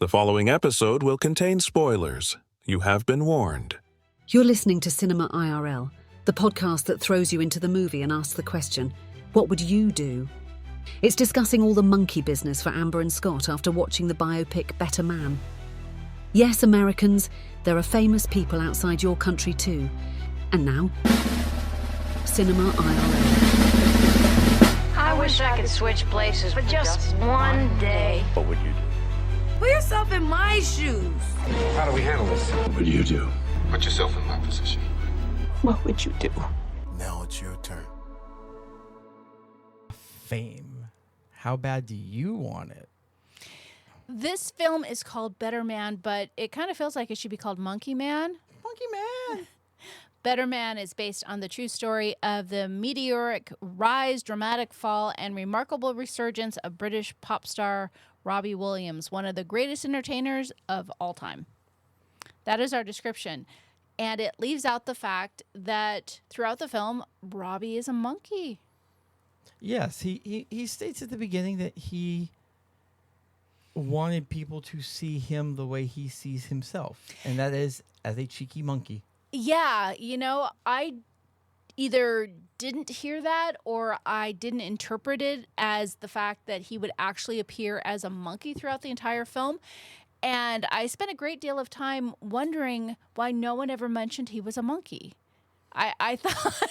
The following episode will contain spoilers. You have been warned. You're listening to Cinema IRL, the podcast that throws you into the movie and asks the question, what would you do? It's discussing all the monkey business for Amber and Scott after watching the biopic Better Man. Yes, Americans, there are famous people outside your country too. And now, Cinema IRL. I wish I could switch places for just one day. What would you do? Put yourself in my shoes. How do we handle this? What would you do? Put yourself in my position. What would you do? Now it's your turn. Fame. How bad do you want it? This film is called Better Man, but it kind of feels like it should be called Monkey Man. Monkey Man. Better Man is based on the true story of the meteoric rise, dramatic fall, and remarkable resurgence of British pop star Robbie Williams, one of the greatest entertainers of all time. That is our description. And it leaves out the fact that throughout the film, Robbie is a monkey. Yes, he states at the beginning that he wanted people to see him the way he sees himself, and that is as a cheeky monkey. Yeah, I either didn't hear that or I didn't interpret it as the fact that he would actually appear as a monkey throughout the entire film. And I spent a great deal of time wondering why no one ever mentioned he was a monkey. I thought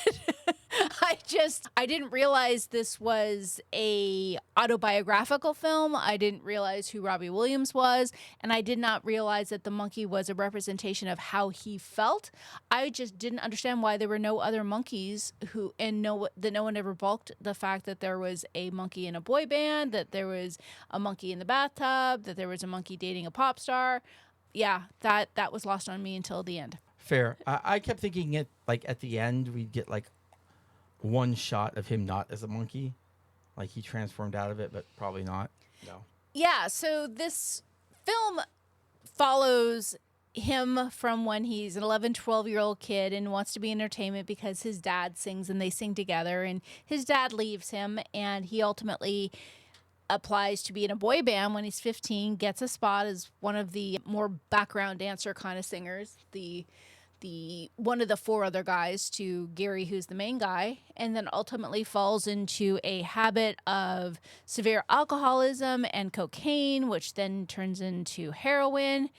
I didn't realize this was a autobiographical film. I didn't realize who Robbie Williams was, and I did not realize that the monkey was a representation of how he felt. I just didn't understand why there were no other monkeys that no one ever balked the fact that there was a monkey in a boy band, that there was a monkey in the bathtub, that there was a monkey dating a pop star. Yeah, that was lost on me until the end. Fair. I kept thinking at the end we'd get one shot of him not as a monkey, like he transformed out of it, but probably not. No. Yeah, so this film follows him from when he's an 11, 12-year-old kid and wants to be in entertainment because his dad sings and they sing together, and his dad leaves him, and he ultimately applies to be in a boy band when he's 15, gets a spot as one of the more background dancer kind of singers, the one of the four other guys to Gary, who's the main guy, and then ultimately falls into a habit of severe alcoholism and cocaine, which then turns into heroin,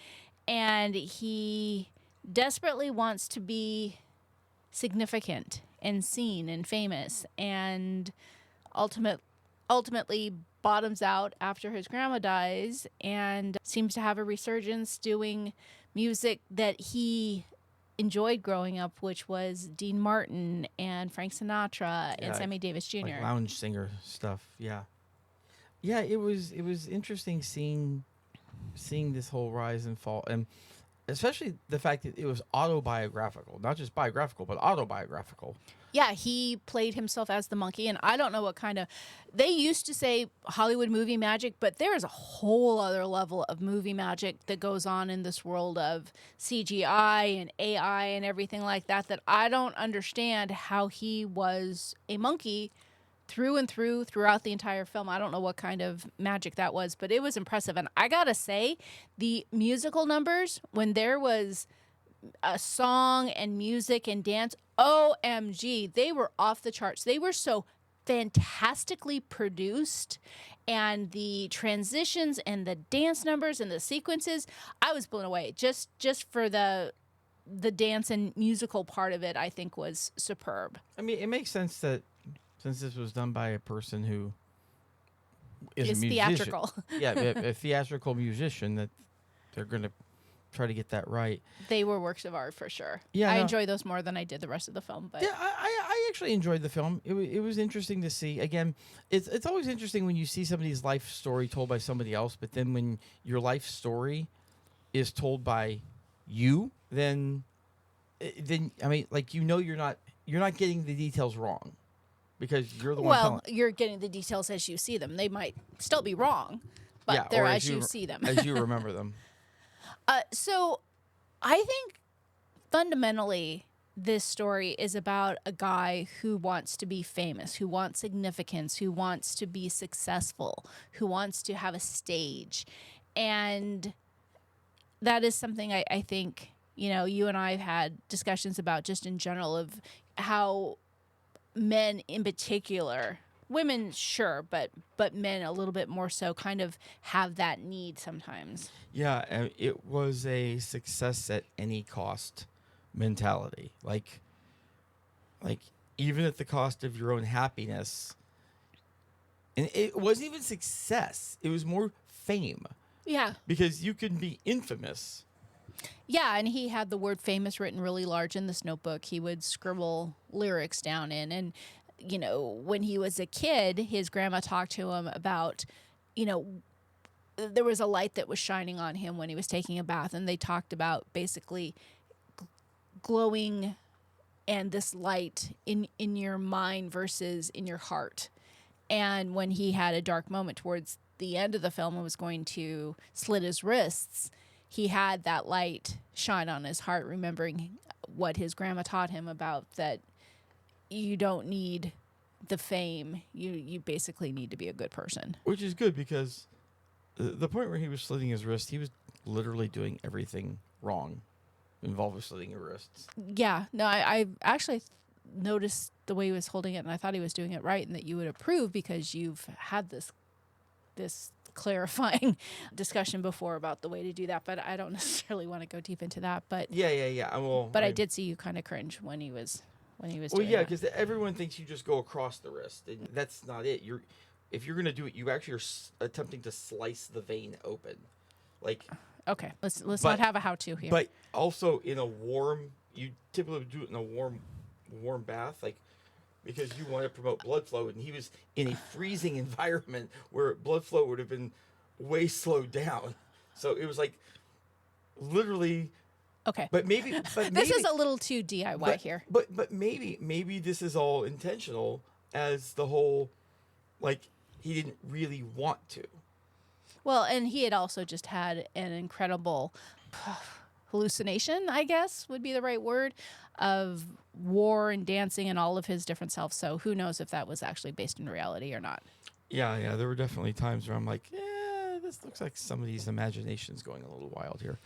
and he desperately wants to be significant and seen and famous, and ultimately bottoms out after his grandma dies and seems to have a resurgence doing music that he enjoyed growing up, which was Dean Martin and Frank Sinatra and Sammy Davis Jr. Like lounge singer stuff. Yeah, it was interesting seeing this whole rise and fall, and especially the fact that it was autobiographical, not just biographical, but autobiographical. Yeah, he played himself as the monkey, and I don't know what kind of... They used to say Hollywood movie magic, but there is a whole other level of movie magic that goes on in this world of CGI and AI and everything like that I don't understand how he was a monkey through and throughout the entire film. I don't know what kind of magic that was, but it was impressive. And I gotta say, the musical numbers, when there was a song and music and dance, OMG, they were off the charts. They were so fantastically produced, and the transitions and the dance numbers and the sequences, I was blown away. Just for the dance and musical part of it, I think was superb. I mean, it makes sense that since this was done by a person who is a musician, theatrical. Yeah, a theatrical musician, that they're going to try to get that right. They were works of art for sure. Yeah, I enjoy those more than I did the rest of the film. But yeah, I actually enjoyed the film. It was interesting to see. Again, it's always interesting when you see somebody's life story told by somebody else, but then when your life story is told by you, then I mean, you're not getting the details wrong because you're the one telling. Well, you're getting the details as you see them. They might still be wrong, but they're as you see them. As you remember them. So I think fundamentally this story is about a guy who wants to be famous, who wants significance, who wants to be successful, who wants to have a stage. And that is something I think, you and I have had discussions about just in general of how men in particular, women sure, but men a little bit more so, kind of have that need sometimes. Yeah, and it was a success at any cost mentality. Like even at the cost of your own happiness. And it wasn't even success. It was more fame. Yeah. Because you can be infamous. Yeah, and he had the word famous written really large in this notebook. He would scribble lyrics down in. And, when he was a kid, his grandma talked to him about, there was a light that was shining on him when he was taking a bath. And they talked about basically glowing and this light in your mind versus in your heart. And when he had a dark moment towards the end of the film and was going to slit his wrists, he had that light shine on his heart, remembering what his grandma taught him about that you don't need the fame. You basically need to be a good person. Which is good because the point where he was slitting his wrist, he was literally doing everything wrong involved with slitting your wrists. Yeah. No, I actually noticed the way he was holding it, and I thought he was doing it right and that you would approve because you've had this clarifying discussion before about the way to do that, but I don't necessarily want to go deep into that. But yeah. I did see you kind of cringe when he was doing yeah, that. because everyone thinks you just go across the wrist, and that's not it. If you're gonna do it, you actually are attempting to slice the vein open, like. Okay, let's not have a how-to here. But also in a warm, you typically do it in a warm bath, like. Because you want to promote blood flow, and he was in a freezing environment where blood flow would have been way slowed down. So it was like literally. Okay. But maybe this is a little too DIY here. But maybe this is all intentional, as the whole, like, he didn't really want to. Well, and he had also just had an incredible hallucination, I guess would be the right word, of war and dancing and all of his different selves. So who knows if that was actually based in reality or not. Yeah. There were definitely times where I'm like, yeah, this looks like somebody's imagination's going a little wild here.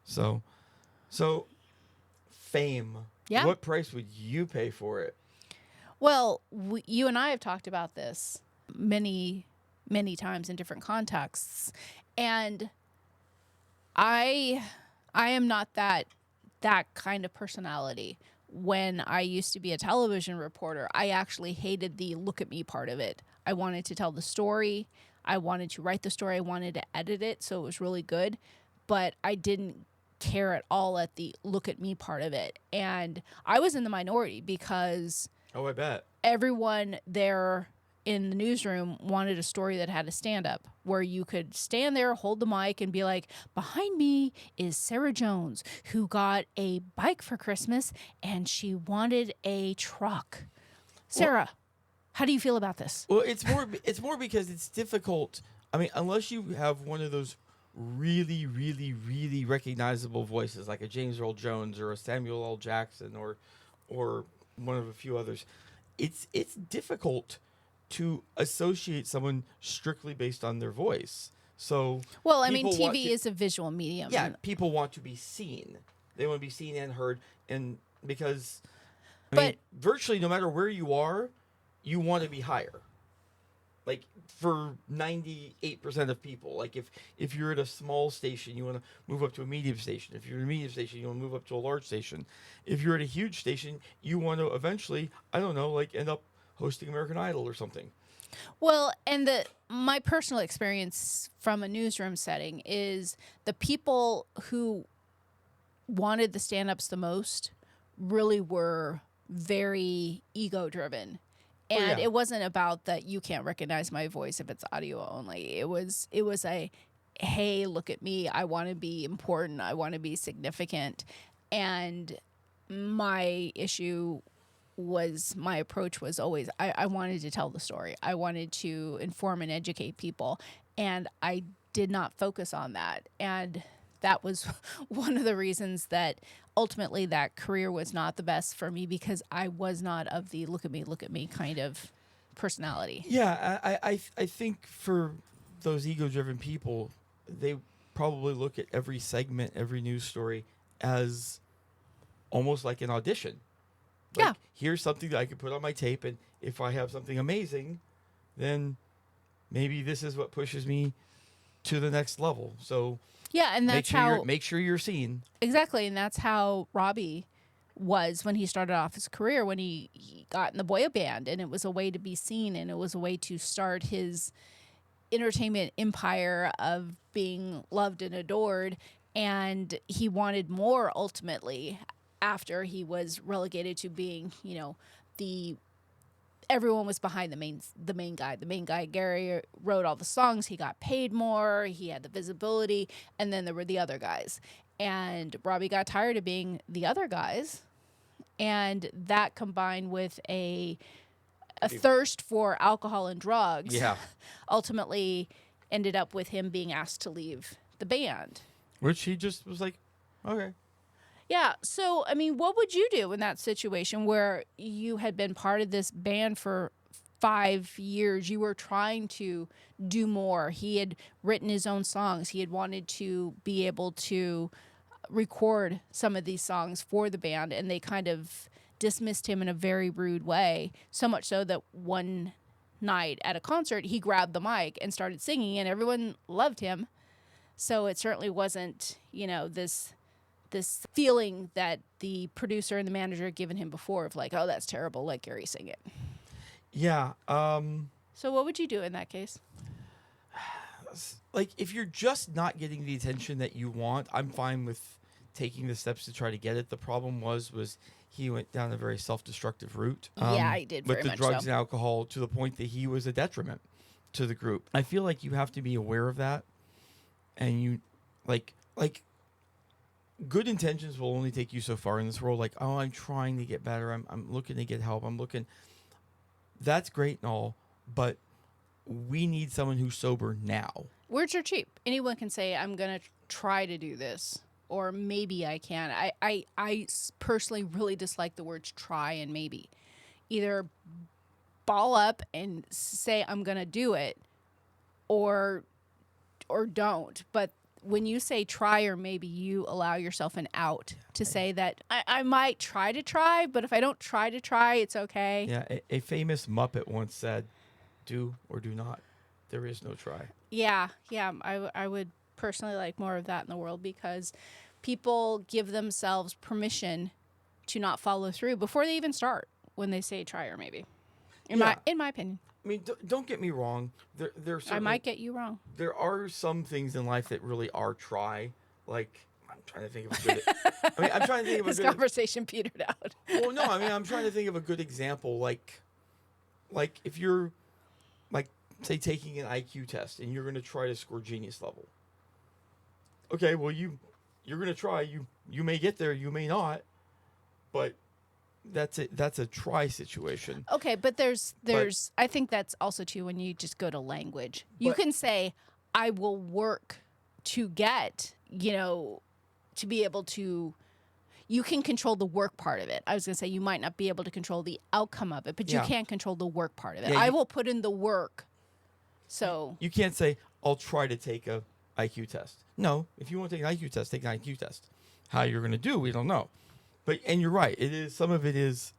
So fame. Yeah. What price would you pay for it? Well, you and I have talked about this many, many times in different contexts. And I am not that kind of personality. When I used to be a television reporter, I actually hated the look at me part of it. I wanted to tell the story. I wanted to write the story. I wanted to edit it so it was really good. But I didn't care at all at the look at me part of it. And I was in the minority because Oh, I bet. everyone there in the newsroom wanted a story that had a stand-up where you could stand there, hold the mic, and be like, behind me is Sarah Jones, who got a bike for Christmas, and she wanted a truck. Sarah, how do you feel about this? Well, it's more because it's difficult. I mean, unless you have one of those really, really, really recognizable voices like a James Earl Jones or a Samuel L. Jackson or one of a few others, it's difficult to associate someone strictly based on their voice. So well, I mean, TV is a visual medium. Yeah, people want to be seen. They want to be seen and heard, and because I mean, virtually no matter where you are, you want to be higher. Like for 98% of people, like if you're at a small station, you want to move up to a medium station. If you're at a medium station, you want to move up to a large station. If you're at a huge station, you want to eventually, I don't know, like end up hosting American Idol or something. Well, and my personal experience from a newsroom setting is the people who wanted the stand-ups the most really were very ego-driven. And it wasn't about that you can't recognize my voice if it's audio only. It was a, hey, look at me. I want to be important. I want to be significant. And my approach was always, I wanted to tell the story. I wanted to inform and educate people. And I did not focus on that. And that was one of the reasons that ultimately that career was not the best for me, because I was not of the look at me kind of personality. Yeah, I think for those ego-driven people, probably look at every segment, every news story as almost like an audition. Like, Yeah. here's something that I can put on my tape, and if I have something amazing, then maybe this is what pushes me to the next level. So Yeah, and that's make sure you're seen. exactly, and that's how Robbie was when he started off his career, when he got in the boy band, and it was a way to be seen, and it was a way to start his entertainment empire of being loved and adored. And he wanted more ultimately after he was relegated to being, everyone was behind the main guy. The main guy, Gary, wrote all the songs. He got paid more. He had the visibility. And then there were the other guys. And Robbie got tired of being the other guys. And that combined with a thirst for alcohol and drugs ultimately ended up with him being asked to leave the band. Which he just was like, okay. Yeah. So, I mean, what would you do in that situation where you had been part of this band for 5 years? You were trying to do more. He had written his own songs. He had wanted to be able to record some of these songs for the band, and they kind of dismissed him in a very rude way. So much so that one night at a concert, he grabbed the mic and started singing, and everyone loved him. So it certainly wasn't, this feeling that the producer and the manager had given him before of like, oh, that's terrible, let Gary sing it. Yeah. So what would you do in that case? Like, if you're just not getting the attention that you want, I'm fine with taking the steps to try to get it. The problem was he went down a very self-destructive route. Yeah, he did very with the much drugs so. and alcohol, to the point that he was a detriment to the group. I feel like you have to be aware of that, and you like good intentions will only take you so far in this world. Like, oh, I'm trying to get better. I'm looking to get help. That's great and all, but we need someone who's sober now. Words are cheap. Anyone can say, I'm going to try to do this, or maybe I can. I personally really dislike the words try and maybe. Either ball up and say, I'm going to do it, or don't. But when you say try or maybe, you allow yourself an out to say that I might try to try, but if I don't try to try, it's okay. Yeah, a famous Muppet once said, do or do not. There is no try. Yeah. I would personally like more of that in the world, because people give themselves permission to not follow through before they even start when they say try or maybe. In my opinion. I mean, don't get me wrong. I might get you wrong. There are some things in life that really are try. Like, I'm trying to think of a good. I'm trying to think of a This good. conversation petered out. Well, no, I'm trying to think of a good example. Like if you're, like, say, taking an IQ test and you're going to try to score genius level. Okay, well, you're going to try. You may get there, you may not, but that's it. That's a try situation. Okay, but there's I think that's also too when you just go to language. You can say, I will work to get, to be able to, you can control the work part of it. I was going to say you might not be able to control the outcome of it, but you can control the work part of it. Yeah, I will put in the work. So you can't say, I'll try to take a IQ test. No, if you want to take an IQ test, take an IQ test. How you're going to do, we don't know. And you're right. It is, some of it is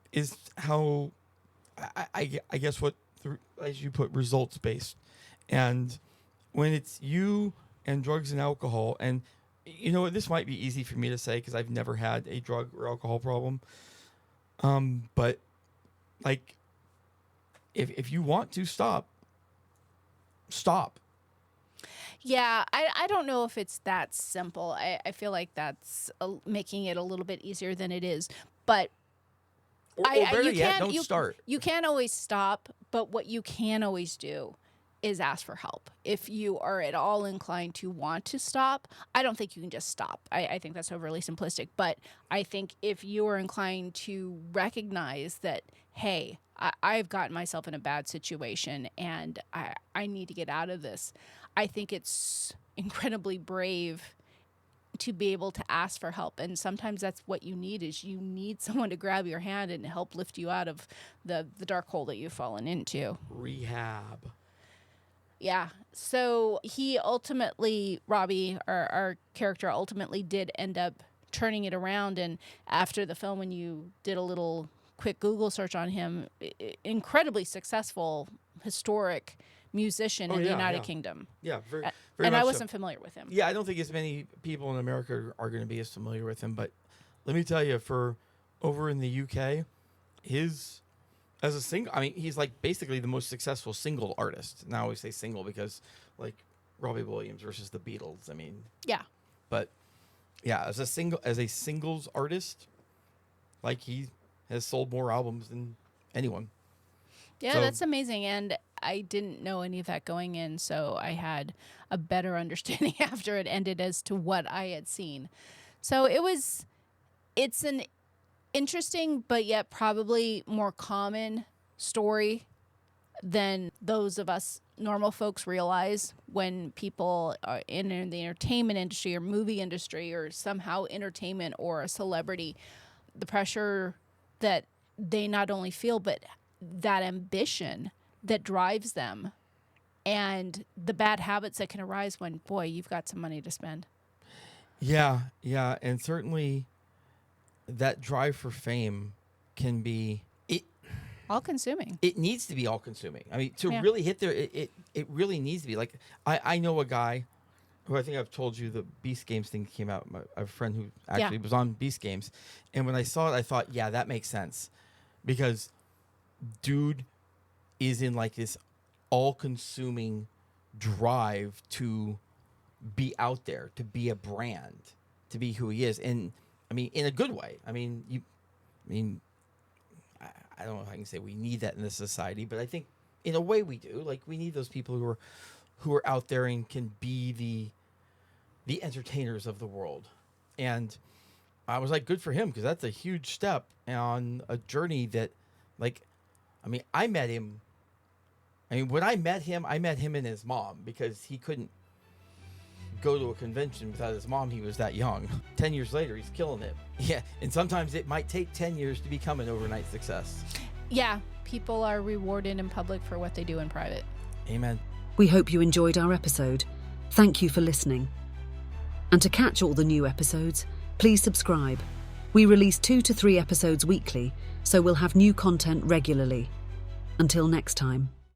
how, I guess what, as you put, results based. And when it's you and drugs and alcohol, and this might be easy for me to say because I've never had a drug or alcohol problem. But like, if you want to stop. yeah, I don't know if it's that simple. I feel like that's making it a little bit easier than it is. But Or better yet, don't start. You can't always stop, but what you can always do is ask for help. If you are at all inclined to want to stop, I don't think you can just stop. I think that's overly simplistic. But I think if you are inclined to recognize that, hey, I've gotten myself in a bad situation and I need to get out of this, I think it's incredibly brave to be able to ask for help. And sometimes that's what you need, is you need someone to grab your hand and help lift you out of the dark hole that you've fallen into. Rehab. Yeah. So he ultimately, Robbie, our character, ultimately did end up turning it around. And after the film, when you did a little quick Google search on him, incredibly successful, historic musician in the United Kingdom. Yeah, very And much I so. wasn't familiar with him. Yeah, I don't think as many people in America are going to be as familiar with him. But let me tell you, for over in the UK, as a single, I mean, he's like basically the most successful single artist. Now I always say single because like Robbie Williams versus the Beatles. I mean, Yeah. but yeah, as a singles artist, like he has sold more albums than anyone. Yeah, So- that's amazing. And I didn't know any of that going in, so I had a better understanding after it ended as to what I had seen. So it's an interesting but yet probably more common story than those of us normal folks realize when people are in the entertainment industry or movie industry or somehow entertainment or a celebrity, the pressure that they not only feel, but that ambition that drives them and the bad habits that can arise when, boy, you've got some money to spend. Yeah, and certainly that drive for fame can be All consuming. it needs to be all consuming. I mean, to Yeah. really hit there, it really needs to be. Like I know a guy who I think I've told you the Beast Games thing came out. I have a friend who actually was on Beast Games, and when I saw it, I thought, yeah, that makes sense, because dude is in like this all-consuming drive to be out there, to be a brand, to be who he is, and I mean, in a good way. I don't know if I can say we need that in this society, but I think in a way we do. Like, we need those people who are out there and can be the entertainers of the world. And I was like, good for him, because that's a huge step on a journey that, like, I mean, I met him. I mean, when I met him and his mom, because he couldn't go to a convention without his mom. He was that young. 10 years later, he's killing it. Yeah, and sometimes it might take 10 years to become an overnight success. Yeah, people are rewarded in public for what they do in private. Amen. We hope you enjoyed our episode. Thank you for listening. And to catch all the new episodes, please subscribe. We release 2 to 3 episodes weekly, so we'll have new content regularly. Until next time.